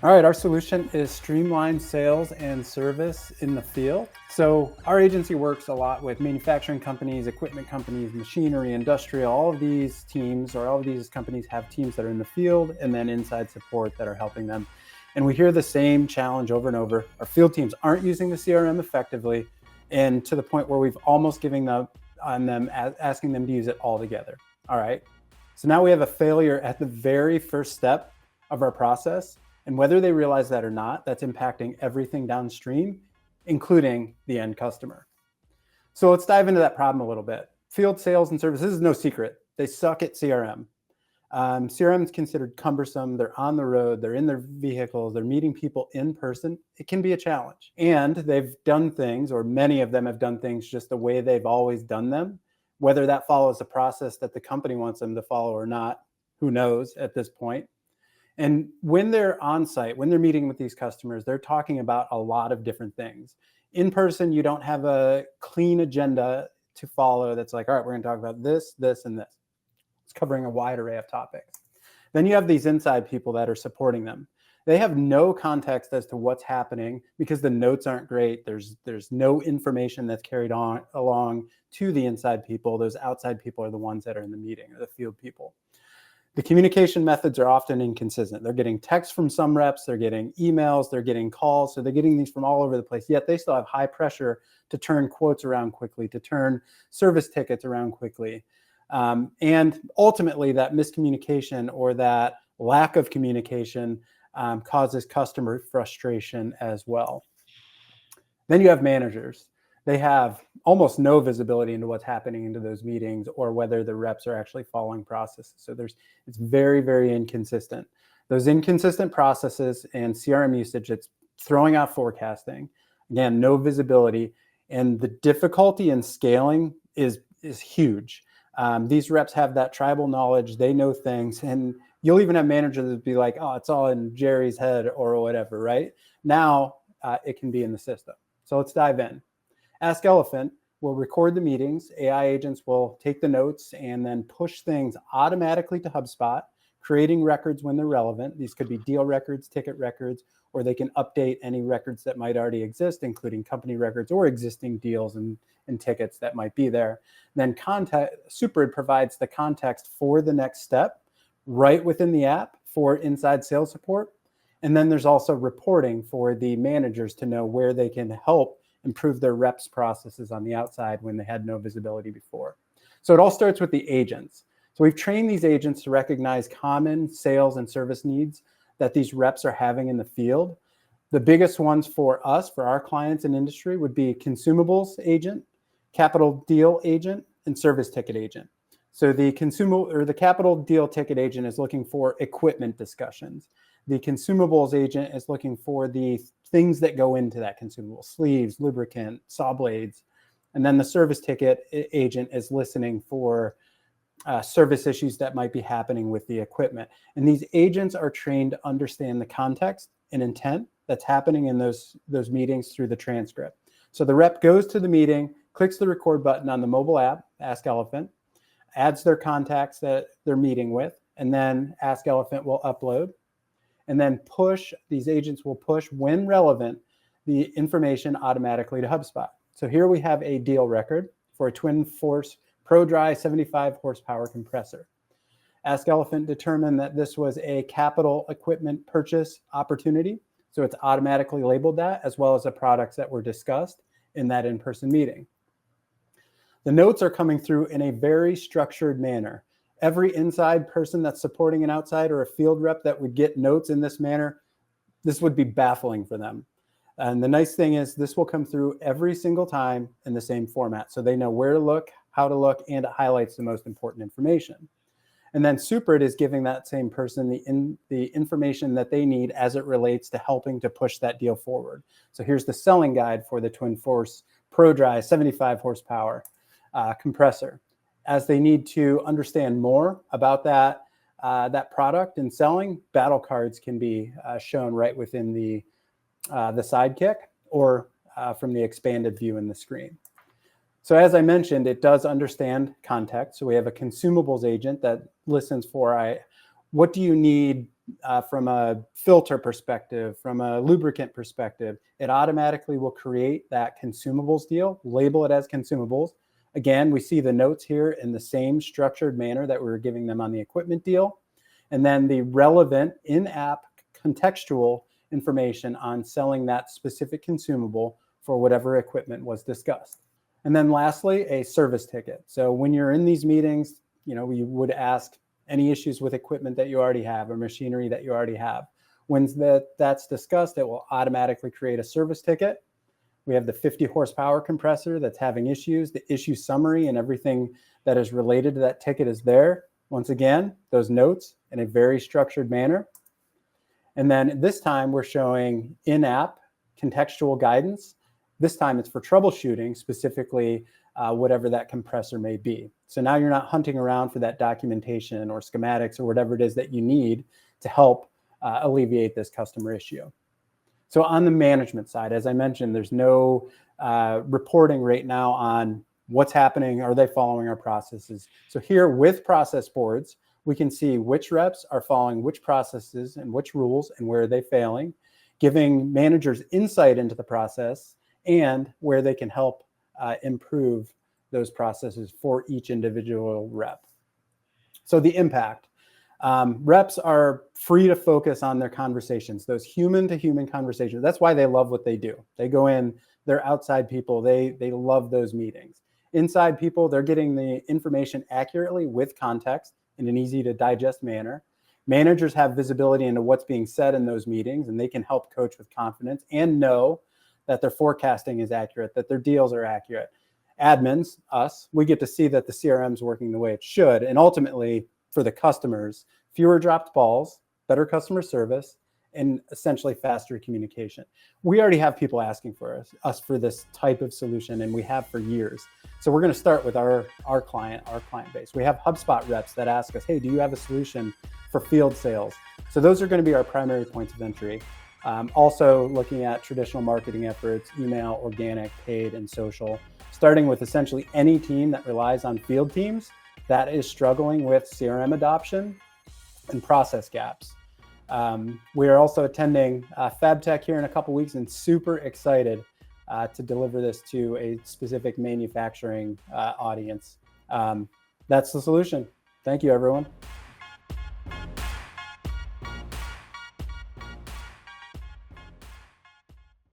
All right, our solution is streamlined sales and service in the field. So our agency works a lot with manufacturing companies, equipment companies, machinery, industrial. All of these teams or all of these companies have teams that are in the field and then inside support that are helping them. And we hear the same challenge over and over. Our field teams aren't using the CRM effectively, and to the point where we've almost given up on them, asking them to use it all together. All right. So now we have a failure at the very first step of our process. And whether they realize that or not, that's impacting everything downstream, including the end customer. So let's dive into that problem a little bit. Field sales and service, this is no secret. They suck at CRM. CRM is considered cumbersome. They're on the road. They're in their vehicles. They're meeting people in person. It can be a challenge. And they've done things, or many of them have done things just the way they've always done them. Whether that follows the process that the company wants them to follow or not, who knows at this point. And when they're on site, when they're meeting with these customers, they're talking about a lot of different things. In person, you don't have a clean agenda to follow that's like, all right, we're going to talk about this, this, and this. It's covering a wide array of topics. Then you have these inside people that are supporting them. They have no context as to what's happening because the notes aren't great. There's no information that's carried on along to the inside people. Those outside people are the ones that are in the meeting, or the field people. The communication methods are often inconsistent. They're getting texts from some reps, they're getting emails, they're getting calls, so they're getting these from all over the place, yet they still have high pressure to turn quotes around quickly, to turn service tickets around quickly. And ultimately, that miscommunication or that lack of communication causes customer frustration as well. Then you have managers. They have almost no visibility into what's happening into those meetings or whether the reps are actually following processes. So it's very, very inconsistent. Those inconsistent processes and CRM usage, it's throwing out forecasting. Again, no visibility. And the difficulty in scaling is huge. These reps have that tribal knowledge. They know things. And you'll even have managers that be like, oh, it's all in Jerry's head or whatever, right? Now it can be in the system. So let's dive in. AskElephant will record the meetings. AI agents will take the notes and then push things automatically to HubSpot, creating records when they're relevant. These could be deal records, ticket records, or they can update any records that might already exist, including company records or existing deals and tickets that might be there. Then Supered provides the context for the next step right within the app for inside sales support. And then there's also reporting for the managers to know where they can help improve their reps processes on the outside when they had no visibility before. So it all starts with the agents. So we've trained these agents to recognize common sales and service needs that these reps are having in the field. The biggest ones for us, for our clients and industry, would be consumables agent, capital deal agent, and service ticket agent. So the capital deal ticket agent is looking for equipment discussions. The consumables agent is looking for the things that go into that consumable, sleeves, lubricant, saw blades. And then the service ticket agent is listening for service issues that might be happening with the equipment. And these agents are trained to understand the context and intent that's happening in those meetings through the transcript. So the rep goes to the meeting, clicks the record button on the mobile app, AskElephant, adds their contacts that they're meeting with, and then AskElephant will upload. And then these agents will push, when relevant, the information automatically to HubSpot. So here we have a deal record for a twin force Pro Dry 75 horsepower compressor. AskElephant determined that this was a capital equipment purchase opportunity. So it's automatically labeled that, as well as the products that were discussed in that in-person meeting. The notes are coming through in a very structured manner. Every inside person that's supporting an outside or a field rep that would get notes in this manner, this would be baffling for them. And the nice thing is this will come through every single time in the same format. So they know where to look, how to look, and it highlights the most important information. And then Supered is giving that same person the information that they need as it relates to helping to push that deal forward. So here's the selling guide for the Twin Force Pro Dry 75 horsepower compressor. As they need to understand more about that product and selling, battle cards can be shown right within the sidekick or from the expanded view in the screen. So as I mentioned, it does understand context. So we have a consumables agent that listens for what do you need from a filter perspective, from a lubricant perspective, it automatically will create that consumables deal, label it as consumables. Again, we see the notes here in the same structured manner that we were giving them on the equipment deal. And then the relevant in-app contextual information on selling that specific consumable for whatever equipment was discussed. And then lastly, a service ticket. So when you're in these meetings, we would ask any issues with equipment that you already have or machinery that you already have. When that's discussed, it will automatically create a service ticket. We have the 50 horsepower compressor that's having issues. The issue summary and everything that is related to that ticket is there. Once again, those notes in a very structured manner. And then this time we're showing in-app contextual guidance. This time it's for troubleshooting, specifically whatever that compressor may be. So now you're not hunting around for that documentation or schematics or whatever it is that you need to help alleviate this customer issue. So on the management side, as I mentioned, there's no reporting right now on what's happening. Are they following our processes? So here with process boards, we can see which reps are following which processes and which rules and where are they failing, giving managers insight into the process and where they can help improve those processes for each individual rep. So the impact. Reps are free to focus on their conversations, those human-to-human conversations. That's why they love what they do. They go in, they're outside people. They love those meetings. Inside people, they're getting the information accurately with context in an easy-to-digest manner. Managers have visibility into what's being said in those meetings, and they can help coach with confidence and know that their forecasting is accurate, that their deals are accurate. Admins, us, we get to see that the CRM is working the way it should, and ultimately, for the customers, fewer dropped balls, better customer service, and essentially faster communication. We already have people asking for us for this type of solution, and we have for years. So we're going to start with our client base. We have HubSpot reps that ask us, hey, do you have a solution for field sales? So those are going to be our primary points of entry. Also looking at traditional marketing efforts, email, organic, paid, and social, starting with essentially any team that relies on field teams that is struggling with CRM adoption and process gaps. We are also attending FabTech here in a couple weeks and super excited to deliver this to a specific manufacturing audience. That's the solution. Thank you, everyone.